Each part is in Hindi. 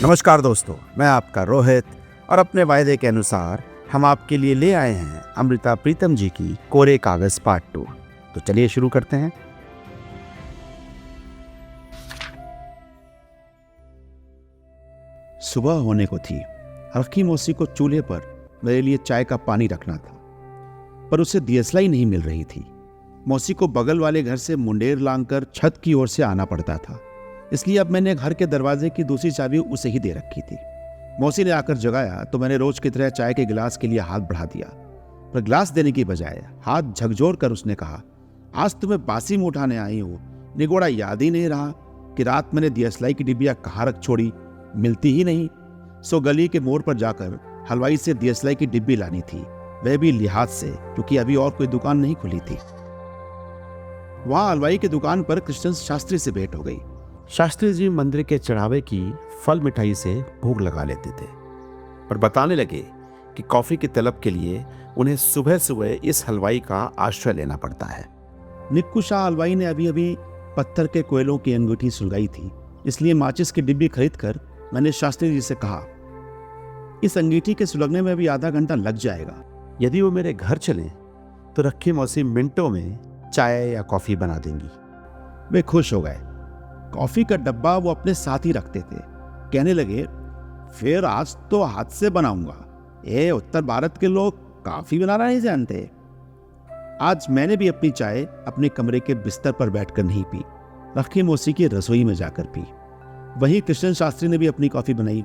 नमस्कार दोस्तों, मैं आपका रोहित और अपने वायदे के अनुसार हम आपके लिए ले आए हैं अमृता प्रीतम जी की कोरे कागज पार्ट 2। तो चलिए शुरू करते हैं। सुबह होने को थी। रखी मौसी को चूल्हे पर मेरे लिए चाय का पानी रखना था, पर उसे दियसलाई नहीं मिल रही थी। मौसी को बगल वाले घर से मुंडेर लांघकर छत की ओर से आना पड़ता था, इसलिए अब मैंने घर के दरवाजे की दूसरी चाबी उसे ही दे रखी थी। मौसी ने आकर जगाया तो मैंने रोज की तरह चाय के गिलास के लिए हाथ बढ़ा दिया, पर गिलास देने की बजाय हाथ झकझोर कर उसने कहा, आज तुम्हें बासी मुंह उठाने आई हो, निगोड़ा याद ही नहीं रहा कि रात मैंने दियसलाई की डिबिया कहाँ रख छोड़ी, मिलती ही नहीं। सो गली के मोड़ पर जाकर हलवाई से दियसलाई की डिब्बी लानी थी, वह भी लिहाज से, क्योंकि अभी और कोई दुकान नहीं खुली थी। वहां हलवाई की दुकान पर कृष्ण शास्त्री से भेंट हो गई। शास्त्री जी मंदिर के चढ़ावे की फल मिठाई से भोग लगा लेते थे, पर बताने लगे कि कॉफी की तलब के लिए उन्हें सुबह सुबह इस हलवाई का आश्रय लेना पड़ता है। निक्कू शाह हलवाई ने अभी अभी पत्थर के कोयलों की अंगूठी सुलगाई थी, इसलिए माचिस की डिब्बी खरीदकर मैंने शास्त्री जी से कहा, इस अंगीठी के सुलगने में भी आधा घंटा लग जाएगा। यदि वो मेरे घर चलें तो रखी मौसी मिनटों में चाय या कॉफी बना देंगी। वे खुश हो गए। कॉफी का डब्बा वो अपने साथ ही रखते थे। कहने लगे, फिर आज तो हाथ से बनाऊंगा। ये उत्तर भारत के लोग कॉफी बनाना नहीं जानते। आज मैंने भी अपनी चाय अपने कमरे के बिस्तर पर बैठकर नहीं पी, रखी मौसी की रसोई में जाकर पी। वहीं कृष्ण शास्त्री ने भी अपनी कॉफी बनाई।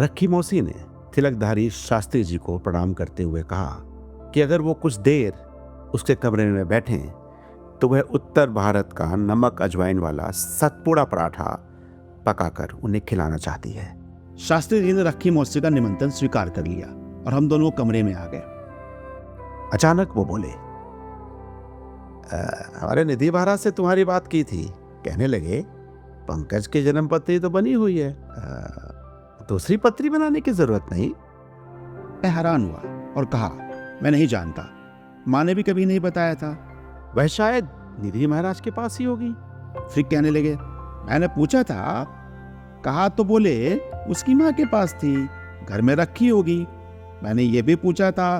रखी मौसी ने तिलकधारी शास्त्री जी को प्रणाम करते हुए कहा कि अगर वो कुछ देर उसके कमरे में बैठें तो वह उत्तर भारत का नमक अजवाइन वाला सतपुड़ा पराठा पकाकर उन्हें खिलाना चाहती है। शास्त्री जी ने रखी मौसी का निमंत्रण स्वीकार कर लिया और हम दोनों कमरे में आ गए। अचानक वो बोले, हमारे निधि महाराज से तुम्हारी बात की थी। कहने लगे, पंकज की जन्म पत्री तो बनी हुई है, दूसरी पत्री बनाने की जरूरत नहीं। मैं हैरान हुआ और कहा, मैं नहीं जानता, माँ ने भी कभी नहीं बताया था। वह शायद निधि महाराज के पास ही होगी। फिर कहने लगे, मैंने पूछा था, कहा तो बोले उसकी माँ के पास थी, घर में रखी होगी। मैंने ये भी पूछा था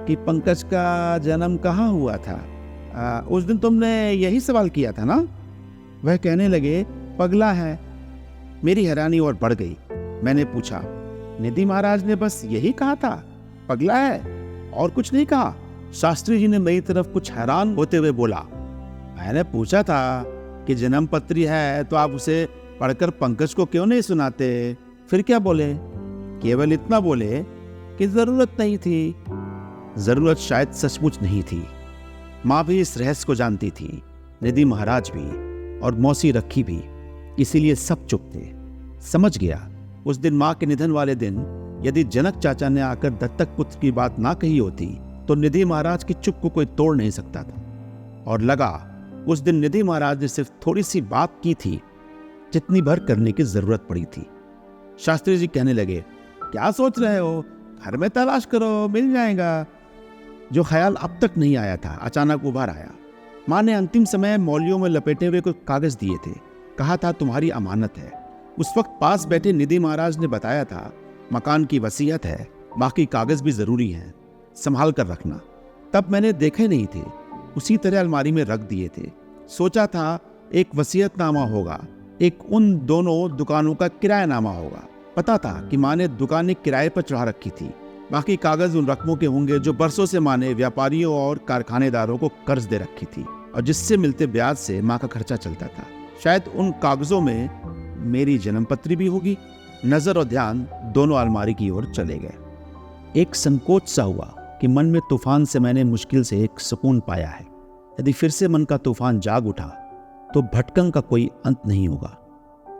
कि पंकज का जन्म कहाँ हुआ था। उस दिन तुमने यही सवाल किया था ना। वह कहने लगे, पगला है। मेरी हैरानी और बढ़ गई। मैंने पूछा, निधि महाराज ने बस यही कहा था, पगला है, और कुछ नहीं कहा। शास्त्री जी ने मेरी तरफ कुछ हैरान होते हुए बोला, मैंने पूछा था कि जन्म पत्री है तो आप उसे पढ़कर पंकज को क्यों नहीं सुनाते। फिर क्या बोले? केवल इतना बोले कि जरूरत नहीं थी। जरूरत शायद सचमुच नहीं थी। माँ भी इस रहस्य को जानती थी, निधि महाराज भी, और मौसी रखी भी, इसीलिए सब चुप थे। समझ गया, उस दिन माँ के निधन वाले दिन यदि जनक चाचा ने आकर दत्तक पुत्र की बात ना कही होती तो निधि महाराज की चुप को कोई तोड़ नहीं सकता था। और लगा, उस दिन निधि महाराज ने सिर्फ थोड़ी सी बात की थी जितनी भर करने की जरूरत पड़ी थी। शास्त्री जी कहने लगे, क्या सोच रहे हो, घर में तलाश करो, मिल जाएगा। जो ख्याल अब तक नहीं आया था अचानक उभर आया। माँ ने अंतिम समय मौलियों में लपेटे हुए कुछ कागज दिए थे, कहा था तुम्हारी अमानत है। उस वक्त पास बैठे निधि महाराज ने बताया था, मकान की वसीयत है, बाकी कागज भी जरूरी हैं, संभाल कर रखना। तब मैंने देखे नहीं थे, उसी तरह अलमारी में रख दिए थे। सोचा था एक वसीयतनामा होगा, एक उन दोनों दुकानों का किरायानामा होगा। पता था कि माँ ने दुकानें किराए पर चढ़ा रखी थी। बाकी कागज उन रकमों के होंगे जो बरसों से माँ ने व्यापारियों और कारखानेदारों को कर्ज दे रखी थी और जिससे मिलते ब्याज से माँ का खर्चा चलता था। शायद उन कागजों में मेरी जन्मपत्री भी होगी। नजर और ध्यान दोनों अलमारी की ओर चले गए। एक संकोच सा हुआ कि मन में तूफान से मैंने मुश्किल से एक सुकून पाया है। यदि फिर से मन का तूफान जाग उठा तो भटकन का कोई अंत नहीं होगा।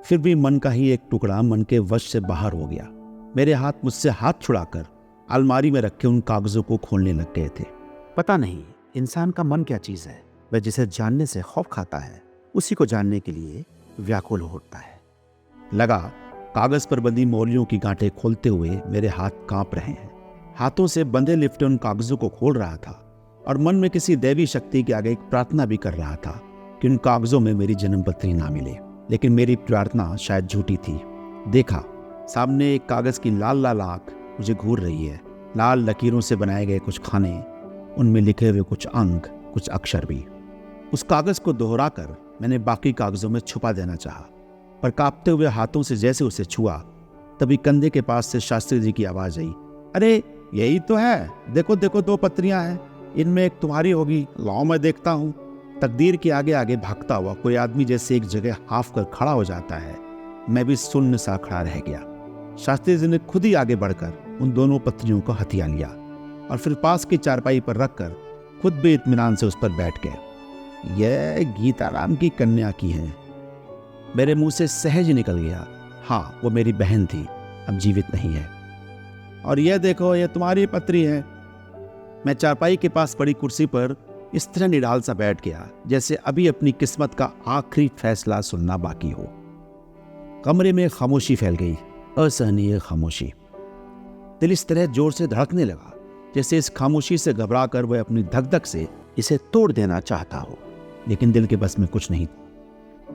फिर भी मन का ही एक टुकड़ा मन के वश से बाहर हो गया। मेरे हाथ मुझसे हाथ छुड़ाकर अलमारी में रखे उन कागजों को खोलने लग गए थे। पता नहीं इंसान का मन क्या चीज है, वह जिसे जानने से खौफ खाता है उसी को जानने के लिए व्याकुल होता है। लगा, कागज पर बंधी मौलियों की गांठें खोलते हुए मेरे हाथ कांप रहे हैं। हाथों से बंधे लिपटे उन कागजों को खोल रहा था और मन में किसी दैवी शक्ति के आगे एक प्रार्थना भी कर रहा था कि उन कागजों में मेरी जन्मपत्री ना मिले। लेकिन मेरी प्रार्थना शायद झूठी थी। देखा, सामने एक कागज की लाल लाल आंख मुझे घूर रही है। लाल लकीरों से बनाए गए कुछ खाने, उनमें लिखे हुए कुछ अंक, कुछ अक्षर भी। उस कागज को दोहराकर मैंने बाकी कागजों में छुपा देना चाहा, पर कांपते हुए हाथों से जैसे उसे छुआ, तभी कंधे के पास से शास्त्री जी की आवाज आई, अरे यही तो है, देखो देखो 2 पत्रियां हैं, इनमें एक तुम्हारी होगी, लाओ मैं देखता हूँ। तकदीर के आगे आगे भागता हुआ कोई आदमी जैसे एक जगह हाफ कर खड़ा हो जाता है, मैं भी सुन्न सा खड़ा रह गया। शास्त्री जी ने खुद ही आगे बढ़कर उन दोनों पत्रियों को हथिया लिया और फिर पास की चारपाई पर रखकर खुद भी इत्मीनान से उस पर बैठ गए। यह गीताराम की कन्या की है। मेरे मुंह से सहज निकल गया, हाँ वो मेरी बहन थी, अब जीवित नहीं है। और यह देखो, यह तुम्हारी पत्री है। मैं चारपाई के पास पड़ी कुर्सी पर इस तरह निडाल सा बैठ गया जैसे अभी अपनी किस्मत का आखिरी फैसला सुनना बाकी हो। कमरे में खामोशी फैल गई, असहनीय खामोशी। दिल इस तरह जोर से धड़कने लगा जैसे इस खामोशी से घबराकर वह अपनी धक-धक से इसे तोड़ देना चाहता हो, लेकिन दिल के बस में कुछ नहीं।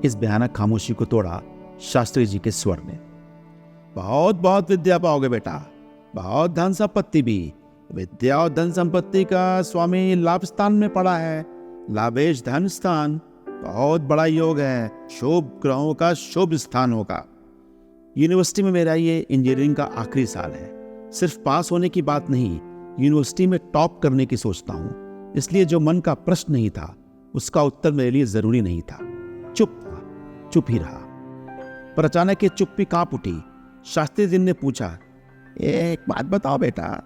इस भयानक खामोशी को तोड़ा शास्त्री जी के स्वर ने, बहुत बहुत विद्या पाओगे बेटा, बहुत धन संपत्ति भी। विद्या और धन संपत्ति का स्वामी लाभ स्थान में पड़ा है, लाभेश धन स्थान, बहुत बड़ा योग है, शुभ ग्रहों का शुभ स्थान होगा। यूनिवर्सिटी में मेरा ये इंजीनियरिंग का आखिरी साल है। सिर्फ पास होने की बात नहीं, यूनिवर्सिटी में टॉप करने की सोचता हूँ। इसलिए जो मन का प्रश्न नहीं था उसका उत्तर मेरे लिए जरूरी नहीं था। चुप ही रहा। पर अचानक ये चुप्पी कांप उठी। शास्त्री जी ने पूछा, एक बात बताओ बेटा,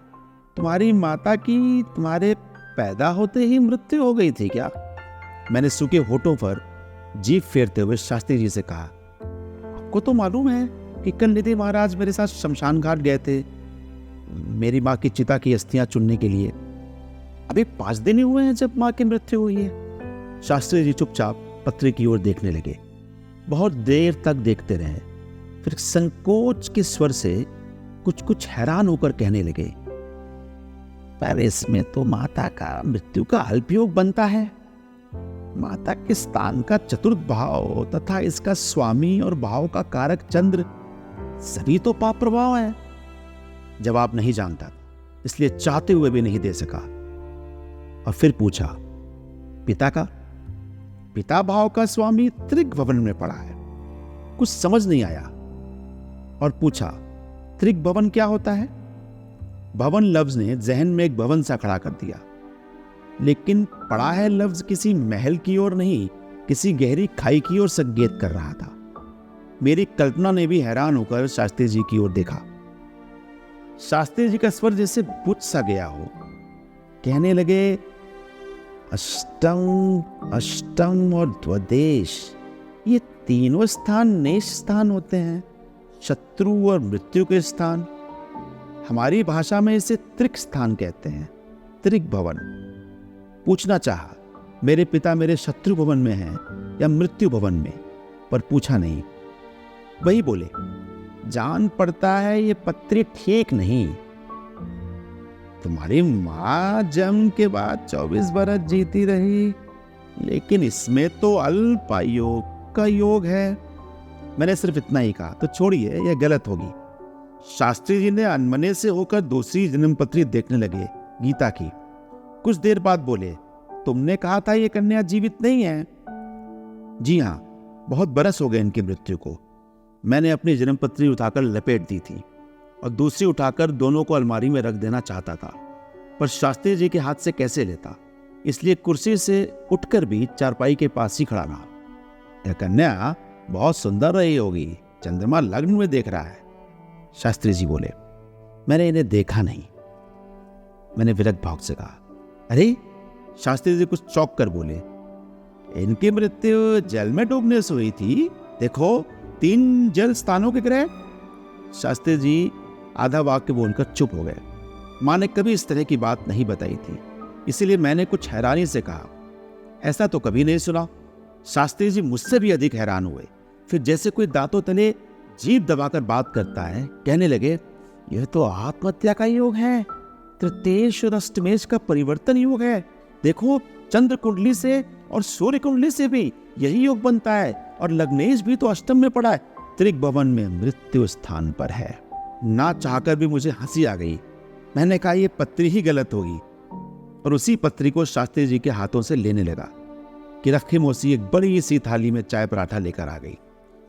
तुम्हारी माता की तुम्हारे पैदा होते ही मृत्यु हो गई थी क्या? मैंने सूखे होठों पर जीभ फेरते हुए शास्त्री जी से कहा, आपको तो मालूम है कि कल निधि महाराज मेरे साथ शमशान घाट गए थे मेरी माँ की चिता की अस्थियां चुनने के लिए। अभी 5 दिन ही हुए हैं जब माँ की मृत्यु हुई है। शास्त्री जी चुपचाप पत्र की ओर देखने लगे। बहुत देर तक देखते रहे, फिर संकोच के स्वर से कुछ हैरान होकर कहने लगे, पर इसमें तो माता का मृत्यु का अल्पयोग बनता है। माता के स्थान का चतुर्थ भाव तथा इसका स्वामी और भाव का कारक चंद्र सभी तो पाप प्रभाव है। जवाब नहीं जानता, इसलिए चाहते हुए भी नहीं दे सका। और फिर पूछा, पिता का? पिता भाव का स्वामी त्रिक भवन में पड़ा है। कुछ समझ नहीं आया और पूछा, त्रिक भवन क्या होता है? भवन लफ्ज ने जहन में एक भवन सा खड़ा कर दिया, लेकिन पड़ा है लफ्ज किसी महल की ओर नहीं, किसी गहरी खाई की ओर संकेत कर रहा था। मेरी कल्पना ने भी हैरान होकर शास्त्री जी की ओर देखा। शास्त्री जी का स्वर जैसे बुझ सा गया हो। कहने लगे, अष्टम और द्वदेश, ये तीनों स्थान नेश स्थान होते हैं, शत्रु और मृत्यु के स्थान। हमारी भाषा में इसे त्रिक स्थान कहते हैं, त्रिक भवन। पूछना चाहा, मेरे पिता मेरे शत्रु भवन में हैं या मृत्यु भवन में, पर पूछा नहीं। वही बोले, जान पड़ता है ये पत्री ठीक नहीं। तुम्हारी माँ जन्म के बाद 24 बरस जीती रही, लेकिन इसमें तो अल्प आयु का योग है। मैंने सिर्फ इतना ही कहा, तो छोड़िए, यह गलत होगी। शास्त्री जी ने अनमने से होकर दूसरी जन्मपत्री देखने लगे, गीता की। कुछ देर बाद बोले, तुमने कहा था ये कन्या जीवित नहीं है। जी हाँ, बहुत बरस हो गए इनकी मृत्यु को। मैंने अपनी जन्मपत्री उठाकर लपेट दी थी और दूसरी उठाकर दोनों को अलमारी में रख देना चाहता था, पर शास्त्री जी के हाथ से कैसे लेता, इसलिए कुर्सी से उठकर भी चारपाई के पास ही खड़ा रहा। यह कन्या बहुत सुंदर रही होगी, चंद्रमा लग्न में देख रहा है। शास्त्री जी बोले, मैंने इन्हें देखा नहीं। मैंने विरक्त भाव से कहा, अरे? शास्त्री जी कुछ चौंक कर बोले, इनकी मृत्यु जल में डूबने से हुई थी। देखो, 3 जल स्थानों के ग्रह। शास्त्री जी आधा वाक्य बोलकर चुप हो गए। माँ ने कभी इस तरह की बात नहीं बताई थी, इसीलिए मैंने कुछ हैरानी से कहा, ऐसा तो कभी नहीं सुना। शास्त्री जी मुझसे भी अधिक हैरान हुए। फिर जैसे कोई दांतों तले जीभ दबाकर बात करता है, कहने लगे, यह तो आत्महत्या का योग है, तृतीयेश और अष्टमेश का परिवर्तन योग है। देखो, चंद्र कुंडली से और सूर्य कुंडली से भी यही योग बनता है, और लग्नेश भी तो अष्टम में पड़ा है, त्रिक भवन में मृत्यु स्थान पर है। ना चाहकर भी मुझे हंसी आ गई। मैंने कहा ये पत्री ही गलत होगी, और उसी पत्री को शास्त्री जी के हाथों से लेने लगा कि रखी मौसी एक बड़ी सी थाली में चाय पराठा लेकर आ गई।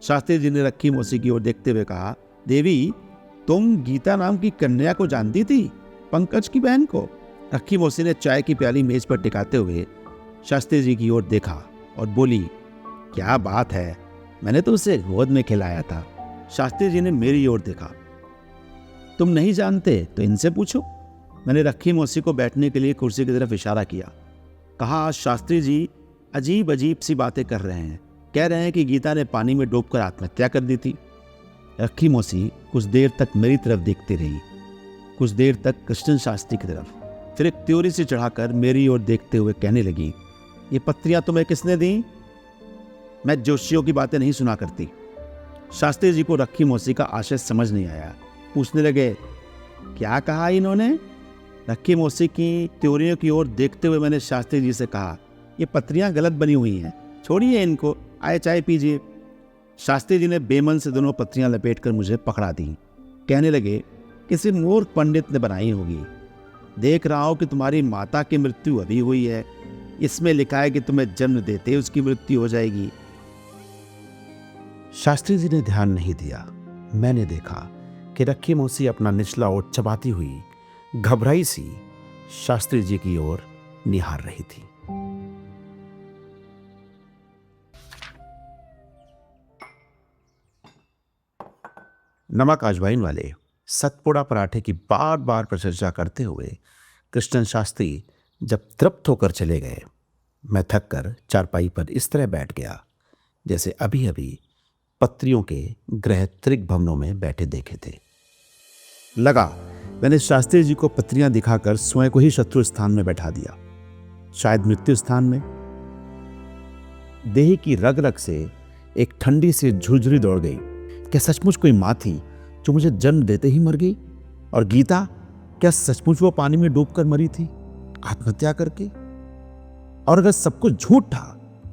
शास्त्री जी ने रखी मौसी की ओर देखते हुए कहा, देवी, तुम गीता नाम की कन्या को जानती थी, पंकज की बहन को? रखी मौसी ने चाय की प्याली मेज पर टिकाते हुए शास्त्री जी की ओर देखा और बोली, क्या बात है, मैंने तो उसे गोद में खिलाया था। शास्त्री जी ने मेरी ओर देखा। तुम नहीं जानते तो इनसे पूछो। मैंने रखी मौसी को बैठने के लिए कुर्सी की तरफ इशारा किया। कहा, आज शास्त्री जी अजीब अजीब सी बातें कर रहे हैं। कह रहे हैं कि गीता ने पानी में डूबकर आत्महत्या कर दी थी। रखी मौसी कुछ देर तक मेरी तरफ देखती रही, कुछ देर तक कृष्ण शास्त्री की तरफ, फिर एक त्योरी से चढ़ाकर मेरी ओर देखते हुए कहने लगी, ये पत्रियां तुम्हें किसने दी? मैं जोशियों की बातें नहीं सुना करती। शास्त्री जी को रखी मौसी का आशय समझ नहीं आया। पूछने लगे, क्या कहा इन्होंने? रखी मौसी की त्योरियों की ओर देखते हुए मैंने शास्त्री जी से कहा, ये पत्रियां गलत बनी हुई हैं, छोड़िए इनको, आए चाय पीजिए। शास्त्री जी ने बेमन से दोनों पत्रियां लपेटकर मुझे पकड़ा दी। कहने लगे, किसी मूर्ख पंडित ने बनाई होगी। देख रहा हूं कि तुम्हारी माता की मृत्यु अभी हुई है, इसमें लिखा है कि तुम्हें जन्म देते ही उसकी मृत्यु हो जाएगी। शास्त्री जी ने ध्यान नहीं दिया। मैंने देखा कि रखी मौसी अपना निचला ओठ चबाती हुई घबराई सी शास्त्री जी की ओर निहार रही थी। नमक अजवाइन वाले सतपुड़ा पराठे की बार बार प्रशंसा करते हुए कृष्णन शास्त्री जब तृप्त होकर चले गए, मैं थक कर चारपाई पर इस तरह बैठ गया जैसे अभी अभी पत्रियों के ग्रह त्रिक भवनों में बैठे देखे थे। लगा मैंने शास्त्री जी को पत्रियां दिखाकर स्वयं को ही शत्रु स्थान में बैठा दिया, शायद मृत्यु स्थान में। देह की रग रग से एक ठंडी सी झुरझुरी दौड़ गई। क्या सचमुच कोई माँ थी जो मुझे जन्म देते ही मर गई? और गीता, क्या सचमुच वो पानी में डूबकर मरी थी, आत्महत्या करके? और अगर सब कुछ झूठ था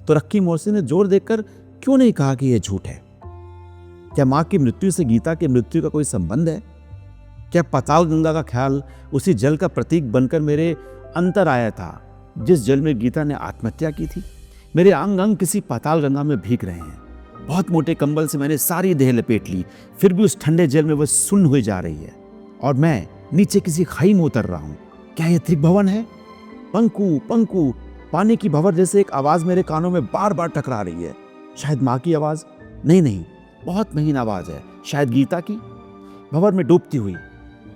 तो रखी मौसी ने जोर देकर क्यों नहीं कहा कि यह झूठ है? क्या मां की मृत्यु से गीता की मृत्यु का कोई संबंध है? क्या पाताल गंगा का ख्याल उसी जल का प्रतीक बनकर मेरे अंतर आया था जिस जल में गीता ने आत्महत्या की थी? मेरे अंग अंग किसी पाताल गंगा में भीग रहे हैं। बहुत मोटे कंबल से मैंने सारी देह लपेट ली, फिर भी उस ठंडे जल में वह सुन्न हुई जा रही है और मैं नीचे किसी खाई में उतर रहा हूं। क्या यह त्रिभुवन है? पंकु पंकु, पानी की भंवर जैसे एक आवाज मेरे कानों में बार बार टकरा रही है। शायद माँ की आवाज? नहीं, बहुत महीन आवाज है, शायद गीता की। भंवर में डूबती हुई,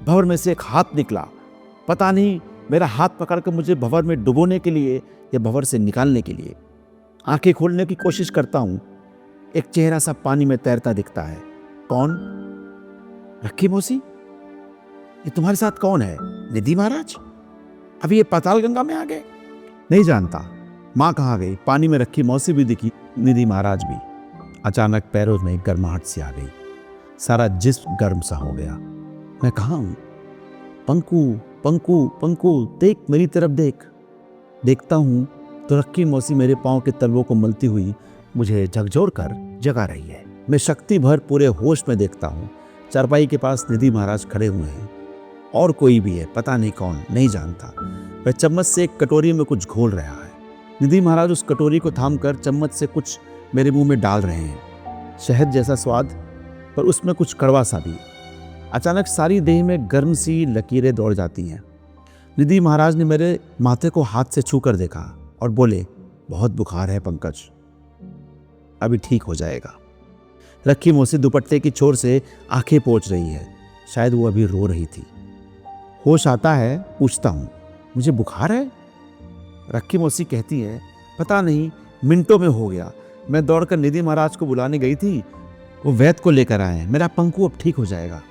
भंवर में से एक हाथ निकला। पता नहीं मेरा हाथ पकड़कर मुझे भंवर में डुबोने के लिए या भंवर से निकालने के लिए। आंखें खोलने की कोशिश करता हूं, एक चेहरा सा पानी में तैरता दिखता है। कौन? रखी मौसी? ये तुम्हारे साथ कौन है? निधि महाराज? अभी ये पाताल गंगा में आ गए? नहीं जानता। माँ कहाँ गई? पानी में रखी मौसी भी दिखी, निधि महाराज भी। अचानक पैरों में गर्माहट सी आ गई, सारा जिस्म गर्म सा हो गया। मैं कहाँ हूं? पंकु पंकु पंकु, देख मेरी तरफ देख। देखता हूं तो रखी मौसी मेरे पांव के तलवों को मलती हुई मुझे झकझोर कर जगा रही है। मैं शक्ति भर पूरे होश में देखता हूं, चारपाई के पास निधि महाराज खड़े हुए हैं और कोई भी है, पता नहीं कौन, नहीं जानता। वह चम्मच से एक कटोरी में कुछ घोल रहा है। निधि महाराज उस कटोरी को थामकर चम्मच से कुछ मेरे मुंह में डाल रहे हैं। शहद जैसा स्वाद, पर उसमें कुछ कड़वा सा भी। अचानक सारी देह में गर्म सी लकीरें दौड़ जाती हैं। निधि महाराज ने मेरे माथे को हाथ से छू कर देखा और बोले, बहुत बुखार है पंकज, अभी ठीक हो जाएगा। रखी मौसी दुपट्टे की छोर से आंखें पोंछ रही है, शायद वो अभी रो रही थी। होश आता है, पूछता हूँ, मुझे बुखार है? रखी मौसी कहती है, पता नहीं, मिनटों में हो गया। मैं दौड़कर निधि महाराज को बुलाने गई थी, वो वैद्य को लेकर आए हैं, मेरा पंकु अब ठीक हो जाएगा।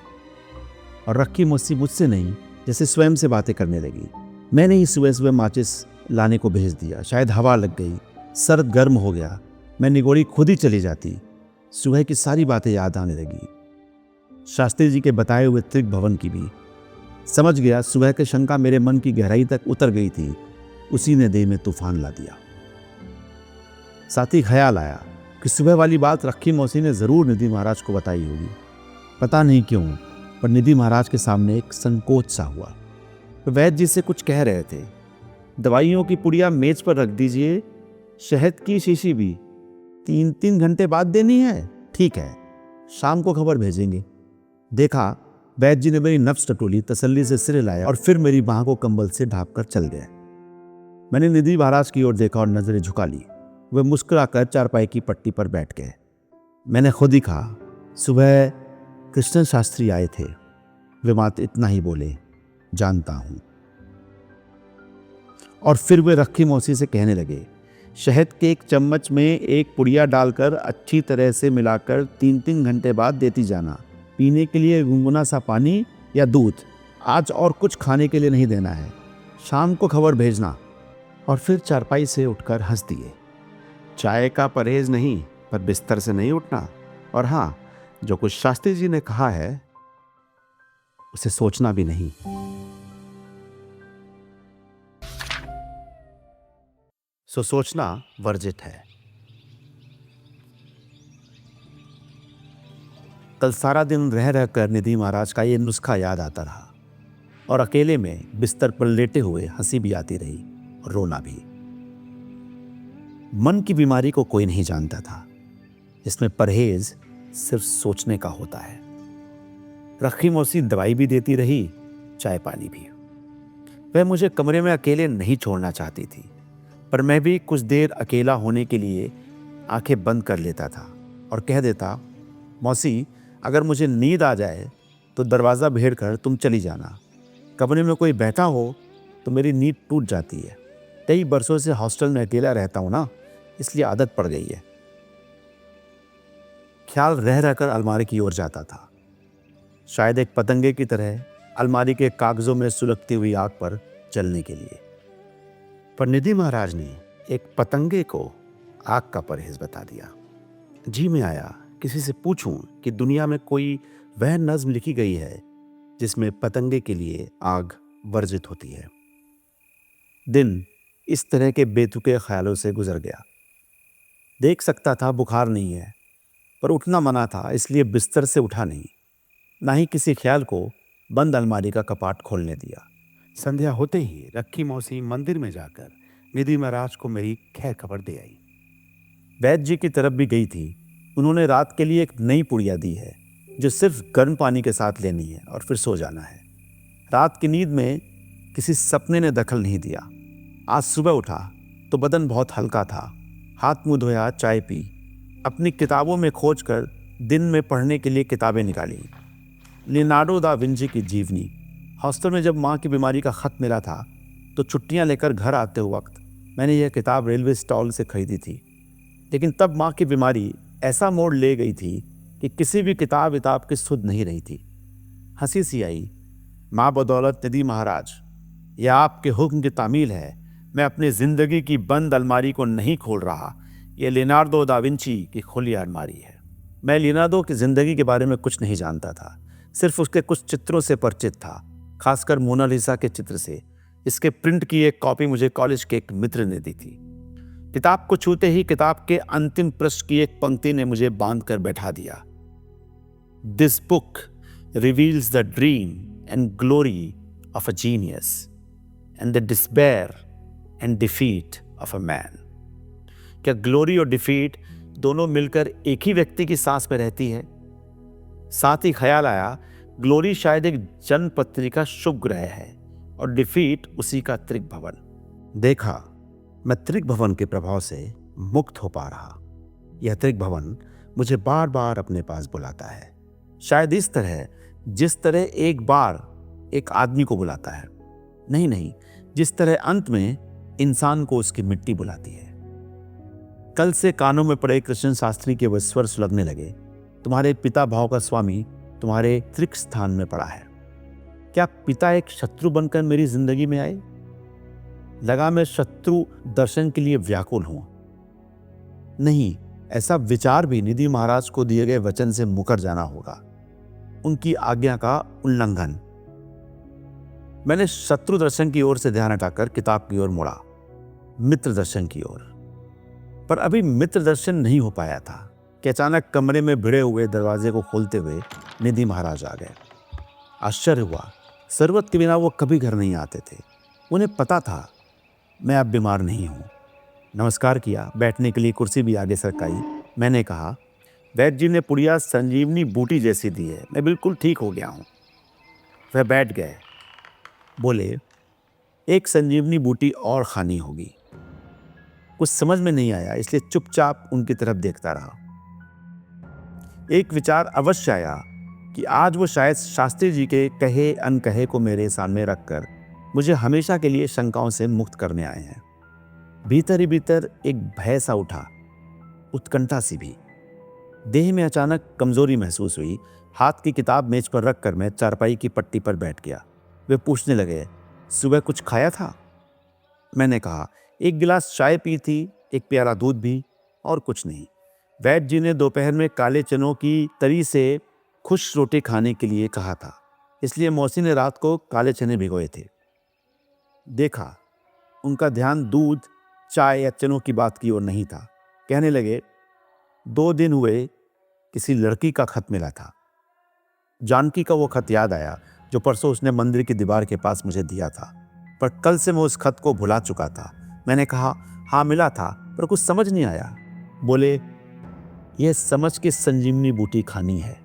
और रखी मौसी मुझसे नहीं, जैसे स्वयं से बातें करने लगी। मैंने ही सुबह सुबह माचिस लाने को भेज दिया, शायद हवा लग गई, सर्द गर्म हो गया। मैं निगोड़ी खुद ही चली जाती। सुबह की सारी बातें याद आने लगी, शास्त्री जी के बताए हुए त्रिक भवन की भी। समझ गया सुबह की शंका मेरे मन की गहराई तक उतर गई थी, उसी ने देह में तूफान ला दिया। साथ ही ख्याल आया कि सुबह वाली बात रखी मौसी ने जरूर निधि महाराज को बताई होगी। पता नहीं क्यों पर निधि महाराज के सामने एक संकोच सा हुआ। वैद्य जी से कुछ कह रहे थे। दवाइयों की पुड़िया मेज पर रख दीजिए, शहद की शीशी भी 3-3 घंटे बाद देनी है। ठीक है, शाम को खबर भेजेंगे। देखा, वैद्य जी ने मेरी नब्ज टटोली, तसल्ली से सिर हिलाया और फिर मेरी बाह को कंबल से ढांप कर चल गए। मैंने निधि महाराज की ओर देखा और नजरें झुका ली। वे मुस्कुराकर चारपाई की पट्टी पर बैठ गए। मैंने खुद ही कहा, सुबह कृष्ण शास्त्री आए थे, वे मात्र इतना ही बोले, जानता हूं। और फिर वे रखी मौसी से कहने लगे, शहद के एक चम्मच में एक पुड़िया डालकर अच्छी तरह से मिलाकर 3-3 घंटे बाद देती जाना। पीने के लिए गुनगुना सा पानी या दूध, आज और कुछ खाने के लिए नहीं देना है। शाम को खबर भेजना। और फिर चारपाई से उठकर हंस दिए। चाय का परहेज नहीं, पर बिस्तर से नहीं उठना। और हाँ, जो कुछ शास्त्री जी ने कहा है उसे सोचना भी नहीं। सो सोचना वर्जित है। कल सारा दिन रह रहकर निधि महाराज का ये नुस्खा याद आता रहा और अकेले में बिस्तर पर लेटे हुए हंसी भी आती रही और रोना भी। मन की बीमारी को कोई नहीं जानता था, इसमें परहेज सिर्फ सोचने का होता है। रखी मौसी दवाई भी देती रही, चाय पानी भी। वह मुझे कमरे में अकेले नहीं छोड़ना चाहती थी, पर मैं भी कुछ देर अकेला होने के लिए आंखें बंद कर लेता था और कह देता, मौसी अगर मुझे नींद आ जाए तो दरवाज़ा भेड़ कर तुम चली जाना। कमरे में कोई बैठा हो तो मेरी नींद टूट जाती है। कई बरसों से हॉस्टल में अकेला रहता हूँ ना, इसलिए आदत पड़ गई है। ख्याल रह रहकर अलमारी की ओर जाता था, शायद एक पतंगे की तरह अलमारी के कागजों में सुलगती हुई आग पर चलने के लिए। पर निधि महाराज ने एक पतंगे को आग का परहेज बता दिया। जी में आया किसी से पूछूं कि दुनिया में कोई वह नज्म लिखी गई है जिसमें पतंगे के लिए आग वर्जित होती है। दिन इस तरह के बेतुके ख्यालों से गुजर गया। देख सकता था बुखार नहीं है, पर उठना मना था, इसलिए बिस्तर से उठा नहीं, ना ही किसी ख्याल को बंद अलमारी का कपाट खोलने दिया। संध्या होते ही रखी मौसी मंदिर में जाकर निधि महाराज को मेरी खैर खबर दे आई। वैद्य जी की तरफ भी गई थी। उन्होंने रात के लिए एक नई पुड़िया दी है जो सिर्फ गर्म पानी के साथ लेनी है और फिर सो जाना है। रात की नींद में किसी सपने ने दखल नहीं दिया। आज सुबह उठा तो बदन बहुत हल्का था। हाथ मुंह धोया, चाय पी, अपनी किताबों में खोज कर दिन में पढ़ने के लिए किताबें निकाली। लियोनार्डो दा विंची की जीवनी। हॉस्टल में जब माँ की बीमारी का खत मिला था तो छुट्टियाँ लेकर घर आते वक्त मैंने यह किताब रेलवे स्टॉल से खरीदी थी। लेकिन तब माँ की बीमारी ऐसा मोड़ ले गई थी कि किसी भी किताब की सुध नहीं रही थी। हंसी सी आई। माँ बदौलत निधि महाराज, यह आपके हुक्म की तामील है। मैं अपनी जिंदगी की बंद अलमारी को नहीं खोल रहा, यह लियोनार्डो दा विंची की खुली अलमारी है। मैं लियोनार्डो की जिंदगी के बारे में कुछ नहीं जानता था, सिर्फ उसके कुछ चित्रों से परिचित था, खासकर मोनालिसा के चित्र से। इसके प्रिंट की एक कॉपी मुझे कॉलेज के एक मित्र ने दी थी। किताब को छूते ही किताब के अंतिम पृष्ठ की एक पंक्ति ने मुझे बांध कर बैठा दिया। This book reveals the dream and glory of a genius and the despair and defeat of a man. क्या ग्लोरी और डिफीट दोनों मिलकर एक ही व्यक्ति की सांस में रहती है? साथ ही ख्याल आया, ग्लोरी शायद एक जन्म पत्रिका शुभ ग्रह है और डिफीट उसी का त्रिक भवन। देखा, मैं त्रिक भवन के प्रभाव से मुक्त हो पा रहा। यह त्रिक भवन मुझे बार बार अपने पास बुलाता है, शायद इस तरह जिस तरह एक बार एक आदमी को बुलाता है। नहीं, जिस तरह अंत में इंसान को उसकी मिट्टी बुलाती है। कल से कानों में पड़े कृष्ण शास्त्री के वह स्वर सुलगने लगे, तुम्हारे पिता भाव का स्वामी तुम्हारे त्रिक स्थान में पड़ा है। क्या पिता एक शत्रु बनकर मेरी जिंदगी में आए? लगा मैं शत्रु दर्शन के लिए व्याकुल हूं। नहीं, ऐसा विचार भी निधि महाराज को दिए गए वचन से मुकर जाना होगा, उनकी आज्ञा का उल्लंघन। मैंने शत्रु दर्शन की ओर से ध्यान हटाकर किताब की ओर मुड़ा, मित्र दर्शन की ओर। पर अभी मित्र दर्शन नहीं हो पाया था कि अचानक कमरे में भिड़े हुए दरवाजे को खोलते हुए निधि महाराज आ गए। आश्चर्य हुआ। जरूरत के बिना वो कभी घर नहीं आते थे। उन्हें पता था मैं अब बीमार नहीं हूँ। नमस्कार किया, बैठने के लिए कुर्सी भी आगे सरकाई। मैंने कहा, वैद्य जी ने पुड़िया संजीवनी बूटी जैसी दी है, मैं बिल्कुल ठीक हो गया हूँ। वह बैठ गए। बोले, एक संजीवनी बूटी और खानी होगी। कुछ समझ में नहीं आया, इसलिए चुपचाप उनकी तरफ देखता रहा। एक विचार अवश्य आया कि आज वो शायद शास्त्री जी के कहे अनकहे को मेरे सामने रखकर मुझे हमेशा के लिए शंकाओं से मुक्त करने आए हैं। भीतर ही भीतर एक भय सा उठा, उत्कंठा सी भी। देह में अचानक कमजोरी महसूस हुई। हाथ की किताब मेज पर रखकर मैं चारपाई की पट्टी पर बैठ गया। वे पूछने लगे, सुबह कुछ खाया था? मैंने कहा, एक गिलास चाय पी थी, एक प्याला दूध भी, और कुछ नहीं। वैद्य जी ने दोपहर में काले चनों की तरी से खुश रोटी खाने के लिए कहा था, इसलिए मौसी ने रात को काले चने भिगोए थे। देखा, उनका ध्यान दूध, चाय या चनों की बात की ओर नहीं था। कहने लगे, 2 दिन हुए किसी लड़की का खत मिला था। जानकी का वो खत याद आया जो परसों उसने मंदिर की दीवार के पास मुझे दिया था, पर कल से मैं उस खत को भुला चुका था। मैंने कहा, हाँ मिला था, पर कुछ समझ नहीं आया। बोले, यह समझ के संजीवनी बूटी खानी है,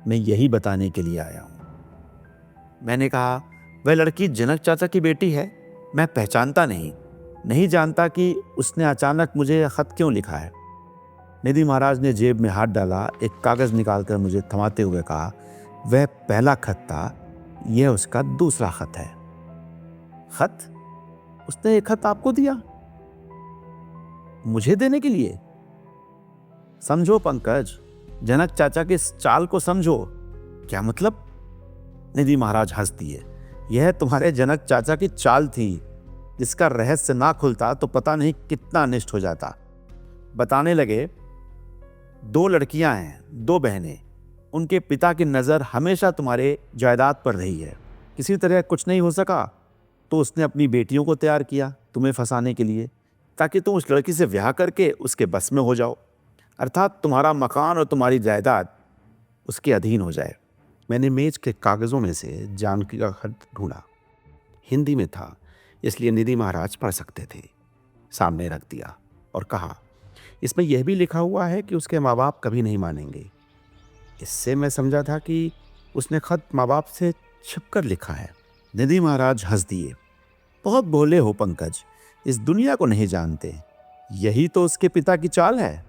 मैं यही बताने के लिए आया हूं। मैंने कहा, वह लड़की जनक चाचा की बेटी है, मैं पहचानता नहीं जानता कि उसने अचानक मुझे यह खत क्यों लिखा है। निधि महाराज ने जेब में हाथ डाला, एक कागज निकालकर मुझे थमाते हुए कहा, वह पहला खत था, यह उसका दूसरा खत है। खत? उसने एक खत आपको दिया? मुझे देने के लिए? समझो पंकज, जनक चाचा के इस चाल को समझो। क्या मतलब? निधि महाराज हंस दिए। यह तुम्हारे जनक चाचा की चाल थी, जिसका रहस्य ना खुलता तो पता नहीं कितना अनिष्ट हो जाता। बताने लगे, 2 लड़कियां हैं, 2 बहनें। उनके पिता की नज़र हमेशा तुम्हारे जायदाद पर रही है। किसी तरह कुछ नहीं हो सका तो उसने अपनी बेटियों को तैयार किया तुम्हें फंसाने के लिए, ताकि तुम उस लड़की से ब्याह करके उसके बस में हो जाओ, अर्थात तुम्हारा मकान और तुम्हारी जायदाद उसके अधीन हो जाए। मैंने मेज के कागज़ों में से जानकी का खत ढूंढा। हिंदी में था, इसलिए निधि महाराज पढ़ सकते थे। सामने रख दिया और कहा, इसमें यह भी लिखा हुआ है कि उसके माँ बाप कभी नहीं मानेंगे। इससे मैं समझा था कि उसने खत माँ बाप से छिपकर लिखा है। निधि महाराज हंस दिए। बहुत भोले हो पंकज, इस दुनिया को नहीं जानते, यही तो उसके पिता की चाल है।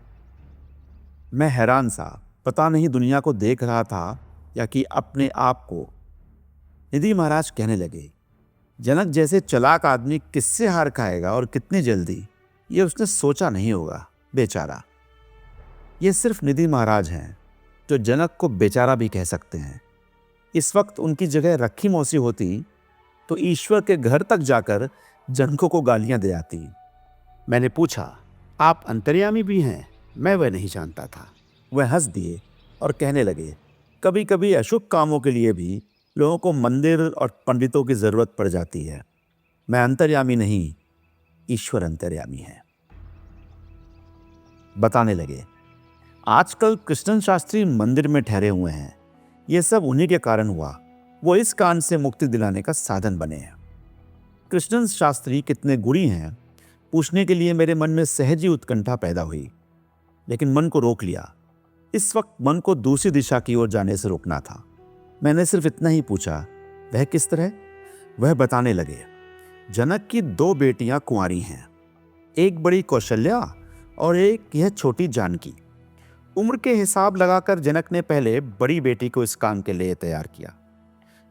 मैं हैरान सा, पता नहीं दुनिया को देख रहा था या कि अपने आप को। निधि महाराज कहने लगे, जनक जैसे चालाक आदमी किससे हार खाएगा और कितनी जल्दी, ये उसने सोचा नहीं होगा, बेचारा। ये सिर्फ निधि महाराज हैं जो जनक को बेचारा भी कह सकते हैं। इस वक्त उनकी जगह रखी मौसी होती तो ईश्वर के घर तक जाकर जनकों को गालियां दे आती। मैंने पूछा, आप अंतर्यामी भी हैं? मैं वह नहीं जानता था। वह हंस दिए और कहने लगे, कभी कभी अशुभ कामों के लिए भी लोगों को मंदिर और पंडितों की जरूरत पड़ जाती है। मैं अंतर्यामी नहीं, ईश्वर अंतर्यामी है। बताने लगे, आजकल कृष्णन शास्त्री मंदिर में ठहरे हुए हैं। यह सब उन्हीं के कारण हुआ, वो इस कांड से मुक्ति दिलाने का साधन बने हैं। कृष्णन शास्त्री कितने गुणी हैं पूछने के लिए मेरे मन में सहज ही उत्कंठा पैदा हुई, लेकिन मन को रोक लिया। इस वक्त मन को दूसरी दिशा की ओर जाने से रोकना था। मैंने सिर्फ इतना ही पूछा, वह किस तरह? वह बताने लगे, जनक की 2 बेटियां कुंवारी हैं, एक बड़ी कौशल्या और एक यह छोटी जानकी। उम्र के हिसाब लगाकर जनक ने पहले बड़ी बेटी को इस काम के लिए तैयार किया,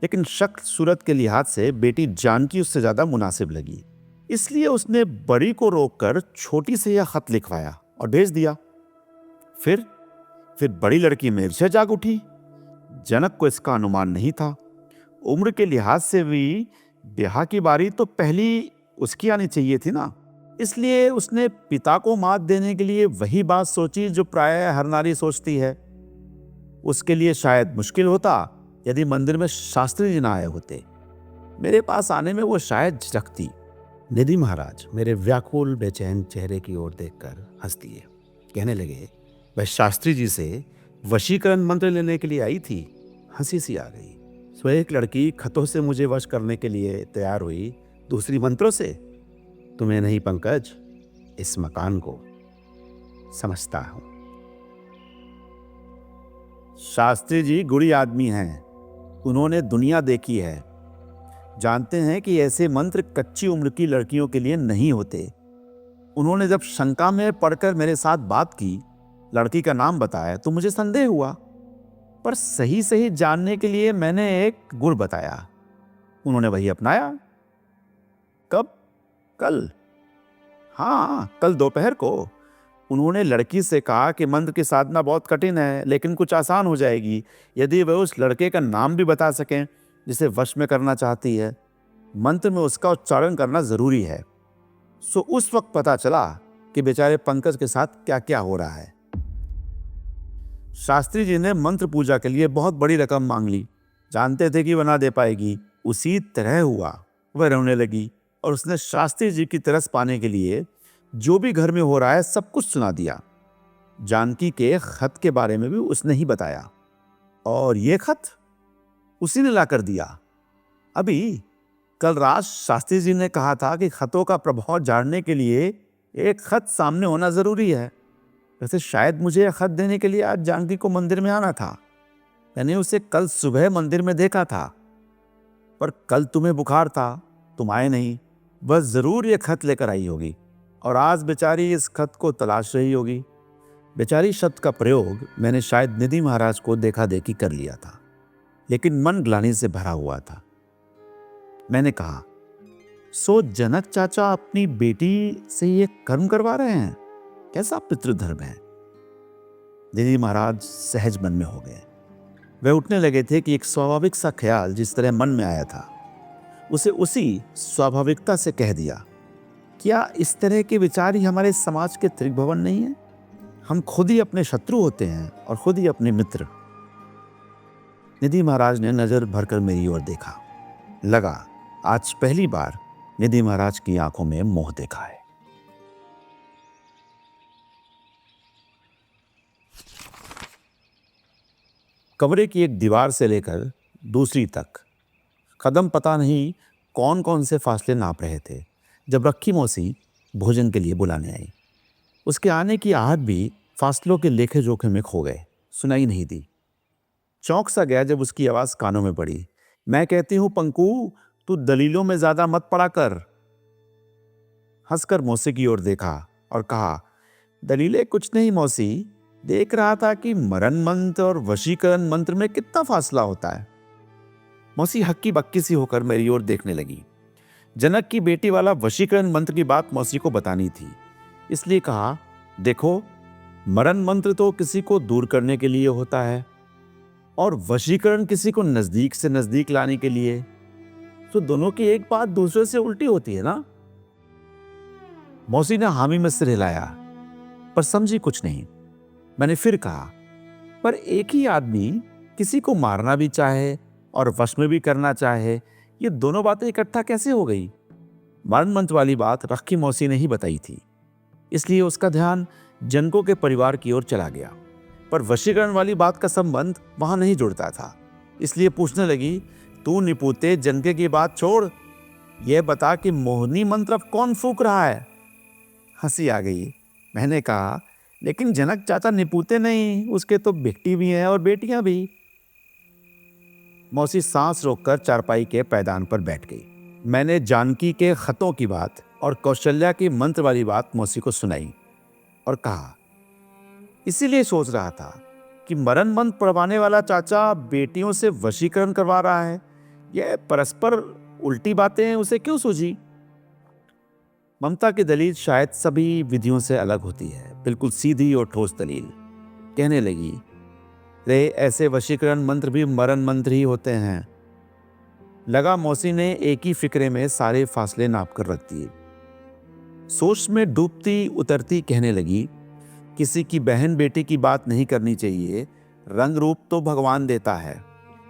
लेकिन शक्ल सूरत के लिहाज से बेटी जानकी उससे ज्यादा मुनासिब लगी, इसलिए उसने बड़ी को रोककर छोटी से यह खत लिखवाया और भेज दिया। फिर बड़ी लड़की मेर से जाग उठी। जनक को इसका अनुमान नहीं था। उम्र के लिहाज से भी ब्याह की बारी तो पहली उसकी आनी चाहिए थी ना, इसलिए उसने पिता को मात देने के लिए वही बात सोची जो प्रायः हर नारी सोचती है। उसके लिए शायद मुश्किल होता यदि मंदिर में शास्त्री जी ना आए होते। मेरे पास आने में वो शायद झिझकती। निधि महाराज मेरे व्याकुल बेचैन चेहरे की ओर देखकर हंस दिए। कहने लगे, वह शास्त्री जी से वशीकरण मंत्र लेने के लिए आई थी। हंसी सी आ गई। सो एक लड़की खतों से मुझे वश करने के लिए तैयार हुई, दूसरी मंत्रों से। तुम्हें नहीं पंकज, इस मकान को समझता हूं। शास्त्री जी गुड़ी आदमी हैं, उन्होंने दुनिया देखी है, जानते हैं कि ऐसे मंत्र कच्ची उम्र की लड़कियों के लिए नहीं होते। उन्होंने जब शंका में पड़कर मेरे साथ बात की, लड़की का नाम बताया, तो मुझे संदेह हुआ, पर सही सही जानने के लिए मैंने एक गुर बताया। उन्होंने वही अपनाया। कब? कल। हाँ, कल दोपहर को। उन्होंने लड़की से कहा कि मंत्र की साधना बहुत कठिन है, लेकिन कुछ आसान हो जाएगी यदि वह उस लड़के का नाम भी बता सकें जिसे वश में करना चाहती है। मंत्र में उसका उच्चारण करना जरूरी है। सो उस वक्त पता चला कि बेचारे पंकज के साथ क्या क्या हो रहा है। शास्त्री जी ने मंत्र पूजा के लिए बहुत बड़ी रकम मांग ली, जानते थे कि वह ना दे पाएगी। उसी तरह हुआ, वह रोने लगी और उसने शास्त्री जी की तरस पाने के लिए जो भी घर में हो रहा है सब कुछ सुना दिया। जानकी के खत के बारे में भी उसने ही बताया, और ये खत उसी ने लाकर दिया। अभी कल रात शास्त्री जी ने कहा था कि खतों का प्रभाव जानने के लिए एक खत सामने होना जरूरी है। वैसे शायद मुझे यह खत देने के लिए आज जानकी को मंदिर में आना था। मैंने उसे कल सुबह मंदिर में देखा था, पर कल तुम्हें बुखार था, तुम आए नहीं। वह जरूर यह खत लेकर आई होगी और आज बेचारी इस खत को तलाश रही होगी। बेचारी शब्द का प्रयोग मैंने शायद निधि महाराज को देखा देखी कर लिया था, लेकिन मन ग्लानि से भरा हुआ था। मैंने कहा, सो जनक चाचा अपनी बेटी से ये कर्म करवा रहे हैं? कैसा पितृधर्म है? निधि महाराज सहज मन में हो गए। वे उठने लगे थे कि एक स्वाभाविक सा ख्याल जिस तरह मन में आया था उसे उसी स्वाभाविकता से कह दिया। क्या इस तरह के विचार ही हमारे समाज के त्रिभुवन नहीं है? हम खुद ही अपने शत्रु होते हैं और खुद ही अपने मित्र। निधि महाराज ने नजर भरकर मेरी ओर देखा। लगा आज पहली बार निधि महाराज की आंखों में मोह देखा है। कमरे की एक दीवार से लेकर दूसरी तक कदम पता नहीं कौन कौन से फासले नाप रहे थे जब रखी मौसी भोजन के लिए बुलाने आई। उसके आने की आहट भी फासलों के लेखे जोखे में खो गए, सुनाई नहीं दी। चौंक सा गया जब उसकी आवाज कानों में पड़ी। मैं कहती हूं पंकु, तू दलीलों में ज्यादा मत पड़ा कर। हंसकर मौसी की ओर देखा और कहा, दलीलें कुछ नहीं मौसी, देख रहा था कि मरण मंत्र और वशीकरण मंत्र में कितना फासला होता है। मौसी हक्की बक्की सी होकर मेरी ओर देखने लगी। जनक की बेटी वाला वशीकरण मंत्र की बात मौसी को बतानी थी, इसलिए कहा, देखो मरण मंत्र तो किसी को दूर करने के लिए होता है और वशीकरण किसी को नजदीक से नजदीक लाने के लिए। तो दोनों की एक बात दूसरे से उल्टी होती है ना? मौसी ने हामी में सिर हिलाया, पर समझी कुछ नहीं। मैंने फिर कहा, पर एक ही आदमी किसी को मारना भी चाहे और वश में भी करना चाहे, ये दोनों बातें इकट्ठा कैसे हो गई? मरण मंत्र वाली बात रखी मौसी ने ही बताई थी, इसलिए उसका ध्यान जनकों के परिवार की ओर चला गया। पर वशीकरण वाली बात का संबंध वहां नहीं जुड़ता था, इसलिए पूछने लगी, तू निपुते जनके की बात छोड़, यह बता कि मोहिनी मंत्र अब कौन फूंक रहा है? हंसी आ गई। मैंने कहा, लेकिन जनक चाचा निपुते नहीं, उसके तो बेटी भी हैं और बेटियां भी। मौसी सांस रोककर चारपाई के पैदान पर बैठ गई। मैंने जानकी के खतों की बात और कौशल्या की मंत्र वाली बात मौसी को सुनाई और कहा, इसीलिए सोच रहा था कि मरण मंत्र पढ़वाने वाला चाचा बेटियों से वशीकरण करवा रहा है। यह परस्पर उल्टी बातें उसे क्यों सूझी? ममता की दलील शायद सभी विधियों से अलग होती है, बिल्कुल सीधी और ठोस दलील। कहने लगी, रे ऐसे वशीकरण मंत्र भी मरण मंत्र ही होते हैं। लगा मौसी ने एक ही फिक्रे में सारे फासले नाप कर रख दिए। सोच में डूबती उतरती कहने लगी, किसी की बहन बेटी की बात नहीं करनी चाहिए। रंग रूप तो भगवान देता है,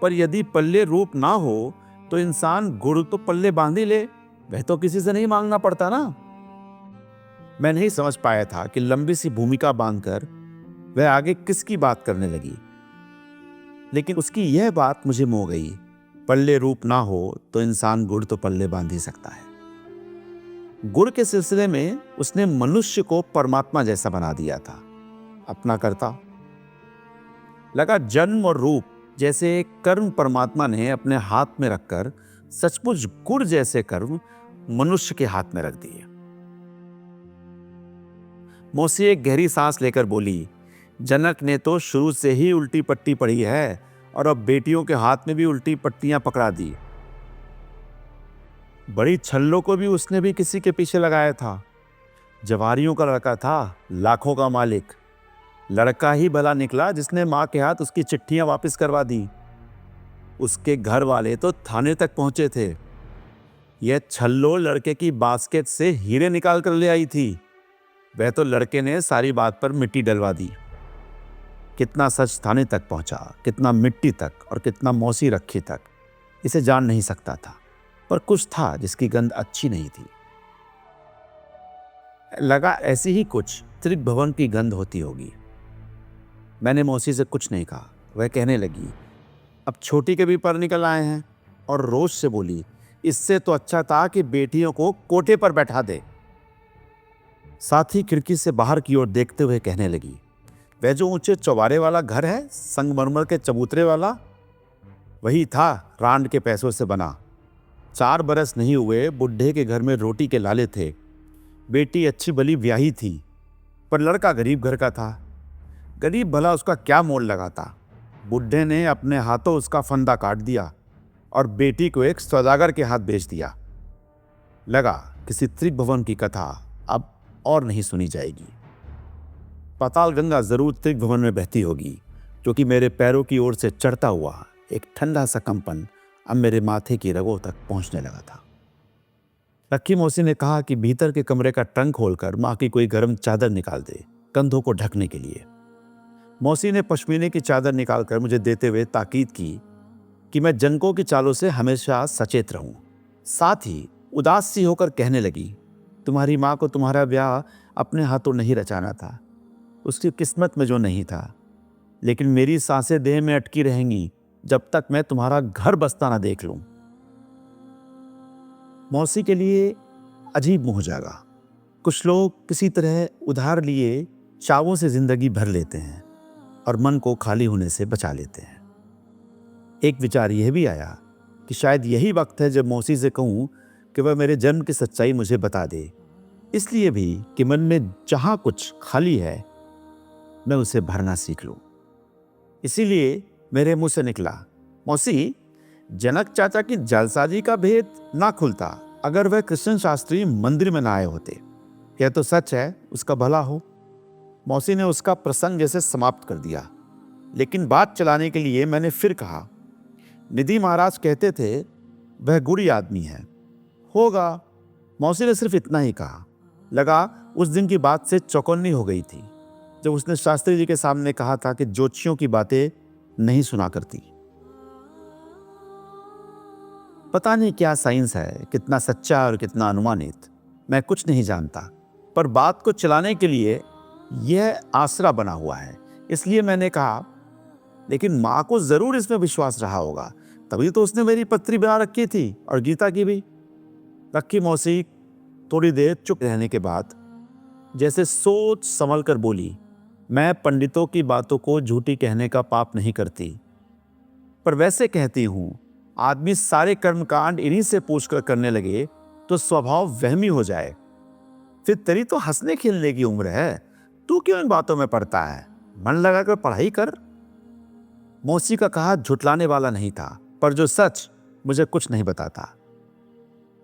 पर यदि पल्ले रूप ना हो तो इंसान गुड़ तो पल्ले बांध ही ले, वह तो किसी से नहीं मांगना पड़ता ना। मैं नहीं समझ पाया था कि लंबी सी भूमिका बांधकर वह आगे किसकी बात करने लगी, लेकिन उसकी यह बात मुझे मोह गई। पल्ले रूप ना हो तो इंसान गुड़ तो पल्ले बांध ही सकता है। गुड़ के सिलसिले में उसने मनुष्य को परमात्मा जैसा बना दिया था, अपना करता। लगा जन्म और रूप जैसे कर्म परमात्मा ने अपने हाथ में रखकर सचमुच गुड़ जैसे कर्म मनुष्य के हाथ में रख दिए। मौसी एक गहरी सांस लेकर बोली, जनक ने तो शुरू से ही उल्टी पट्टी पड़ी है और अब बेटियों के हाथ में भी उल्टी पट्टियां पकड़ा दी। बड़ी छल्लों को भी उसने भी किसी के पीछे लगाया था। जवारियों का लड़का था, लाखों का मालिक। लड़का ही भला निकला जिसने मां के हाथ उसकी चिट्ठियां वापस करवा दी। उसके घर वाले तो थाने तक पहुंचे थे। यह छल्लो लड़के की बास्केट से हीरे निकाल कर ले आई थी। वह तो लड़के ने सारी बात पर मिट्टी डलवा दी। कितना सच थाने तक पहुंचा, कितना मिट्टी तक और कितना मौसी रखी तक, इसे जान नहीं सकता था, पर कुछ था जिसकी गंध अच्छी नहीं थी। लगा ऐसी ही कुछ त्रिभुवन की गंध होती होगी। मैंने मौसी से कुछ नहीं कहा। वह कहने लगी, अब छोटी के भी पर निकल आए हैं, और रोज से बोली, इससे तो अच्छा था कि बेटियों को कोठे पर बैठा दे। साथ ही खिड़की से बाहर की ओर देखते हुए कहने लगी, वह जो ऊंचे चौबारे वाला घर है, संगमरमर के चबूतरे वाला, वही था रांड के पैसों से बना। 4 बरस नहीं हुए बुढ़े के घर में रोटी के लाले थे। बेटी अच्छी भली ब्याही थी, पर लड़का गरीब घर का था। गरीब भला उसका क्या मोल लगाता। बुढ़े ने अपने हाथों उसका फंदा काट दिया और बेटी को एक सौदागर के हाथ बेच दिया। लगा किसी त्रिभुवन की कथा अब और नहीं सुनी जाएगी। पाताल गंगा जरूर त्रिभुवन में बहती होगी, क्योंकि मेरे पैरों की ओर से चढ़ता हुआ एक ठंडा सा कंपन अब मेरे माथे की रगों तक पहुंचने लगा था। लक्की मौसी ने कहा कि भीतर के कमरे का ट्रंक खोलकर माँ की कोई गर्म चादर निकाल दे, कंधों को ढकने के लिए। मौसी ने पश्मीने की चादर निकालकर मुझे देते हुए ताकीद की कि मैं जनकों की चालों से हमेशा सचेत रहूं। साथ ही उदास सी होकर कहने लगी, तुम्हारी माँ को तुम्हारा ब्याह अपने हाथों नहीं रचाना था, उसकी किस्मत में जो नहीं था, लेकिन मेरी सांसें देह में अटकी रहेंगी जब तक मैं तुम्हारा घर बसता ना देख लूं। मौसी के लिए अजीब मुंह जागा। कुछ लोग किसी तरह उधार लिए चावों से जिंदगी भर लेते हैं और मन को खाली होने से बचा लेते हैं। एक विचार यह भी आया कि शायद यही वक्त है जब मौसी से कहूं कि वह मेरे जन्म की सच्चाई मुझे बता दे, इसलिए भी कि मन में जहां कुछ खाली है मैं उसे भरना सीख लूं। इसीलिए मेरे मुंह से निकला, मौसी, जनक चाचा की जालसाजी का भेद ना खुलता अगर वह कृष्ण शास्त्री मंदिर में ना आए होते। यह तो सच है, उसका भला हो। मौसी ने उसका प्रसंग जैसे समाप्त कर दिया, लेकिन बात चलाने के लिए मैंने फिर कहा, निधि महाराज कहते थे वह गुड़ी आदमी है। होगा। मौसी ने सिर्फ इतना ही कहा। लगा उस दिन की बात से चौकन्नी हो गई थी जब उसने शास्त्री जी के सामने कहा था कि ज्योतिषियों की बातें नहीं सुना करती। पता नहीं क्या साइंस है, कितना सच्चा और कितना अनुमानित, मैं कुछ नहीं जानता, पर बात को चलाने के लिए यह आसरा बना हुआ है। इसलिए मैंने कहा, लेकिन माँ को जरूर इसमें विश्वास रहा होगा, तभी तो उसने मेरी पत्री बना रखी थी और गीता की भी। लक्की मौसी थोड़ी देर चुप रहने के बाद जैसे सोच संभल कर बोली, मैं पंडितों की बातों को झूठी कहने का पाप नहीं करती, पर वैसे कहती हूं, आदमी सारे कर्मकांड इन्हीं से पूछकर करने लगे तो स्वभाव वहमी हो जाए। फिर तेरी तो हंसने खेलने की उम्र है, तू क्यों इन बातों में पड़ता है? मन लगाकर पढ़ाई कर। मौसी का कहा झुटलाने वाला नहीं था, पर जो सच मुझे कुछ नहीं बताता।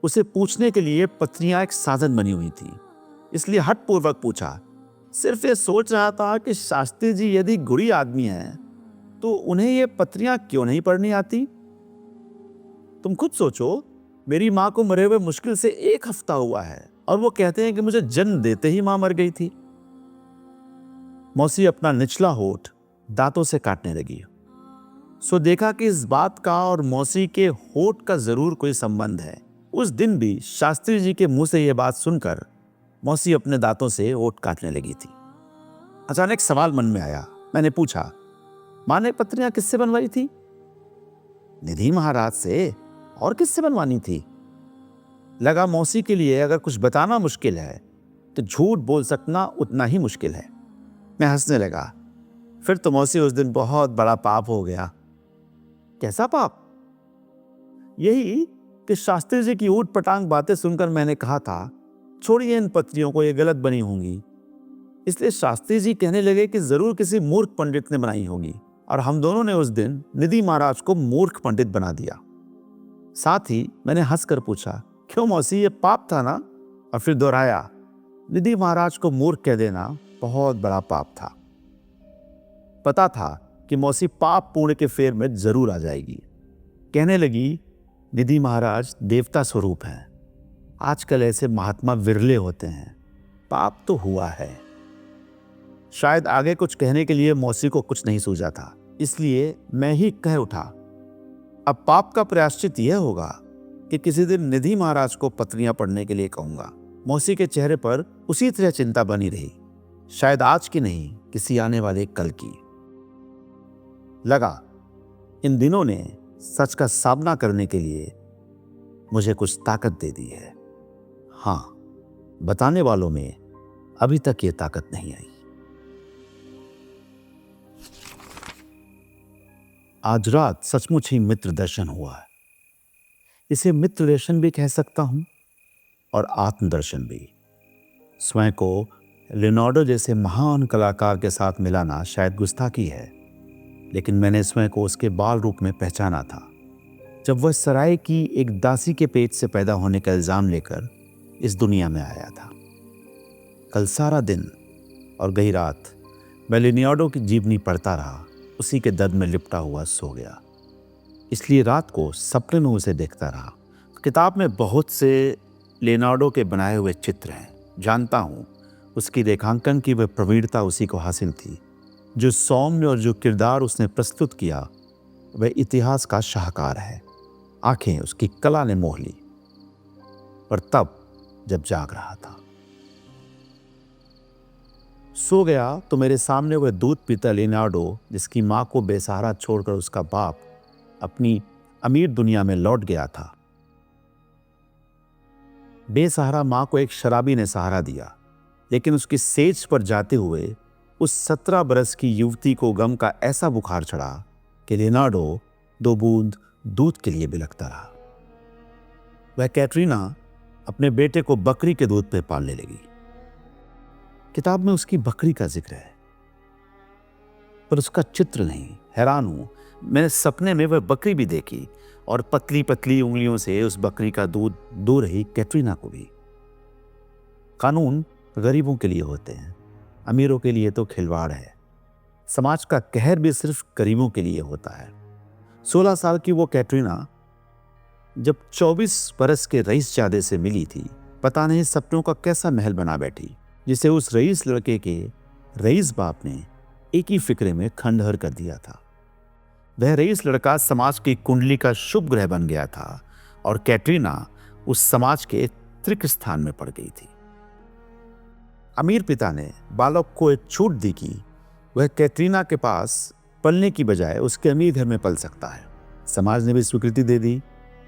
उसे पूछने के लिए पत्नियां एक साधन बनी हुई थी, इसलिए हठपूर्वक पूछा। सिर्फ ये सोच रहा था कि शास्त्री जी यदि गुड़ी आदमी हैं तो उन्हें ये पत्रियां क्यों नहीं पढ़नी आती। तुम खुद सोचो, मेरी माँ को मरे हुए मुश्किल से 1 हफ्ता हुआ है और वो कहते हैं कि मुझे जन्म देते ही माँ मर गई थी। मौसी अपना निचला होठ दांतों से काटने लगी। सो देखा कि इस बात का और मौसी के होठ का जरूर कोई संबंध है। उस दिन भी शास्त्री जी के मुंह से यह बात सुनकर मौसी अपने दांतों से होठ काटने लगी थी। अचानक सवाल मन में आया। मैंने पूछा, माँ ने पत्रियां किससे बनवाई थी? निधि महाराज से, और किससे बनवानी थी? लगा मौसी के लिए अगर कुछ बताना मुश्किल है तो झूठ बोल सकना उतना ही मुश्किल है। मैं हंसने लगा। फिर तो मौसी उस दिन बहुत बड़ा पाप हो गया। कैसा पाप? यही कि शास्त्री जी की ऊट पटांग बातें सुनकर मैंने कहा था छोड़िए इन पत्रियों को, ये गलत बनी होंगी। इसलिए शास्त्री जी कहने लगे कि जरूर किसी मूर्ख पंडित ने बनाई होगी, और हम दोनों ने उस दिन निधि महाराज को मूर्ख पंडित बना दिया। साथ ही मैंने हंसकर पूछा, क्यों मौसी, ये पाप था ना? और फिर दोहराया, निधि महाराज को मूर्ख कह देना बहुत बड़ा पाप था। पता था कि मौसी पाप पुण्य के फेर में जरूर आ जाएगी। कहने लगी, निधि महाराज देवता स्वरूप हैं, आजकल ऐसे महात्मा विरले होते हैं, पाप तो हुआ है। शायद आगे कुछ कहने के लिए मौसी को कुछ नहीं सूझा था, इसलिए मैं ही कह उठा, अब पाप का प्रायश्चित यह होगा कि किसी दिन निधि महाराज को पत्रियां पढ़ने के लिए कहूंगा। मौसी के चेहरे पर उसी तरह चिंता बनी रही, शायद आज की नहीं, किसी आने वाले कल की। लगा इन दिनों ने सच का सामना करने के लिए मुझे कुछ ताकत दे दी है। हाँ, बताने वालों में अभी तक ये ताकत नहीं आई। आज रात सचमुच ही मित्र दर्शन हुआ है। इसे मित्र दर्शन भी कह सकता हूं और आत्मदर्शन भी। स्वयं को लियोनार्डो जैसे महान कलाकार के साथ मिलाना शायद गुस्ताखी है, लेकिन मैंने स्वयं को उसके बाल रूप में पहचाना था जब वह सराय की एक दासी के पेट से पैदा होने का इल्जाम लेकर इस दुनिया में आया था। कल सारा दिन और गई रात मैं लियोनार्डो की जीवनी पढ़ता रहा, उसी के दर्द में लिपटा हुआ सो गया। इसलिए रात को सपने में उसे देखता रहा। किताब में बहुत से लियोनार्डो के बनाए हुए चित्र हैं, जानता हूँ उसकी रेखांकन की वह प्रवीणता उसी को हासिल थी। जो सौम्य और जो किरदार उसने प्रस्तुत किया वह इतिहास का शाहकार है। आंखें उसकी कला ने मोह ली। पर तब जब जाग रहा था, सो गया तो मेरे सामने वह दूध पीता लियोनार्डो, जिसकी मां को बेसहारा छोड़कर उसका बाप अपनी अमीर दुनिया में लौट गया था। बेसहारा मां को एक शराबी ने सहारा दिया, लेकिन उसकी सेज पर जाते हुए उस 17 बरस की युवती को गम का ऐसा बुखार चढ़ा कि लियोनार्डो 2 बूंद दूध के लिए बिलखता रहा। वह कैटरीना अपने बेटे को बकरी के दूध पे पालने लगी। किताब में उसकी बकरी का जिक्र है, पर उसका चित्र नहीं। हैरान हूं, मैंने सपने में वह बकरी भी देखी और पतली पतली उंगलियों से उस बकरी का दूध दो रही कैटरीना को भी। कानून गरीबों के लिए होते हैं, अमीरों के लिए तो खिलवाड़ है। समाज का कहर भी सिर्फ गरीबों के लिए होता है। 16 साल की वो कैटरीना जब 24 बरस के रईस जादे से मिली थी, पता नहीं सपनों का कैसा महल बना बैठी, जिसे उस रईस लड़के के रईस बाप ने एक ही फिक्रे में खंडहर कर दिया था। वह रईस लड़का समाज की कुंडली का शुभ ग्रह बन गया था और कैटरीना उस समाज के त्रिक स्थान में पड़ गई थी। अमीर पिता ने बालक को एक छूट दी कि वह कैटरीना के पास पलने की बजाय उसके अमीर घर में पल सकता है। समाज ने भी स्वीकृति दे दी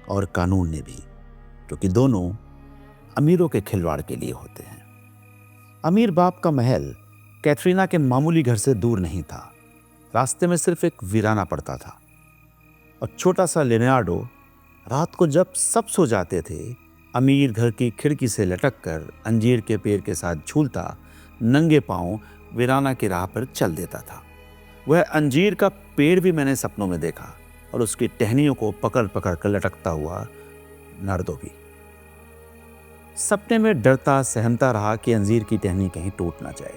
और कानून ने भी, क्योंकि दोनों अमीरों के खिलवाड़ के लिए होते हैं। अमीर बाप का महल कैटरीना के मामूली घर से दूर नहीं था। रास्ते में सिर्फ एक वीराना पड़ता था और छोटा सा लियोनार्डो रात को जब सब सो जाते थे, अमीर घर की खिड़की से लटक कर अंजीर के पेड़ के साथ झूलता नंगे पांव वीराना की राह पर चल देता था। वह अंजीर का पेड़ भी मैंने सपनों में देखा और उसकी टहनियों को पकड़ पकड़ कर लटकता हुआ नार्दो भी। सपने में डरता सहमता रहा कि अंजीर की टहनी कहीं टूट ना जाए।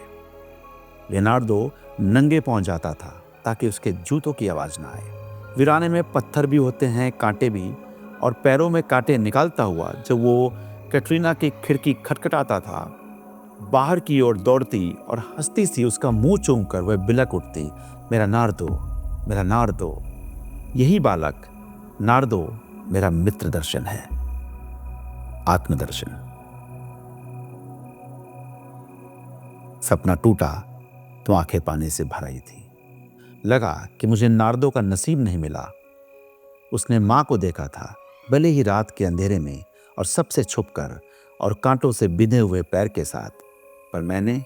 लियोनार्डो नंगे पांव जाता था ताकि उसके जूतों की आवाज ना आए। वीराने में पत्थर भी होते हैं, कांटे भी, और पैरों में कांटे निकालता हुआ जब वो कैटरीना की खिड़की खटखटाता था, बाहर की ओर दौड़ती और हंसती सी उसका मुंह चूम कर वह बिलक उठती, मेरा नार्दो, मेरा नार्दो। यही बालक नार्दो मेरा मित्र दर्शन है, आत्मदर्शन। सपना टूटा तो आंखें पानी से भर आई थी। लगा कि मुझे नार्दो का नसीब नहीं मिला, उसने माँ को देखा था, भले ही रात के अंधेरे में और सबसे छुपकर और कांटों से बिधे हुए पैर के साथ, पर मैंने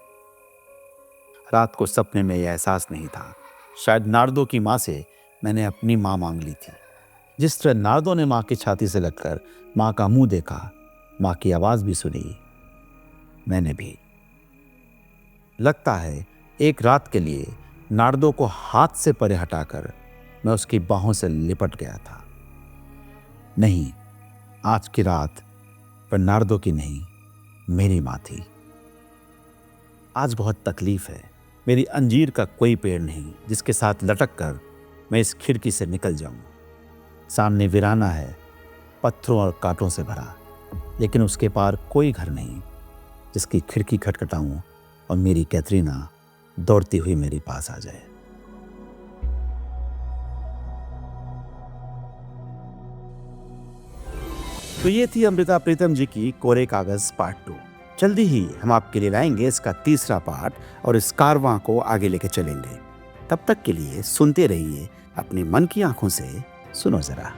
रात को सपने में यह एहसास नहीं था। शायद नार्दो की माँ से मैंने अपनी माँ मांग ली थी। जिस तरह नार्दो ने माँ की छाती से लगकर माँ का मुंह देखा, माँ की आवाज भी सुनी, मैंने भी। लगता है एक रात के लिए नार्दो को हाथ से परे हटाकर मैं उसकी बाहों से लिपट गया था। नहीं, आज की रात पर नार्दो की नहीं, मेरी माँ थी। आज बहुत तकलीफ है। मेरी अंजीर का कोई पेड़ नहीं जिसके साथ लटक कर मैं इस खिड़की से निकल जाऊं। सामने वीराना है, पत्थरों और कांटों से भरा, लेकिन उसके पार कोई घर नहीं जिसकी खिड़की खटखटाऊं और मेरी कैथरीना दौड़ती हुई मेरे पास आ जाए। तो ये थी अमृता प्रीतम जी की कोरे कागज पार्ट 2। जल्दी ही हम आपके लिए लाएंगे इसका तीसरा पार्ट और इस कारवां को आगे लेके चलेंगे। तब तक के लिए सुनते रहिए अपनी मन की आंखों से सुनो जरा।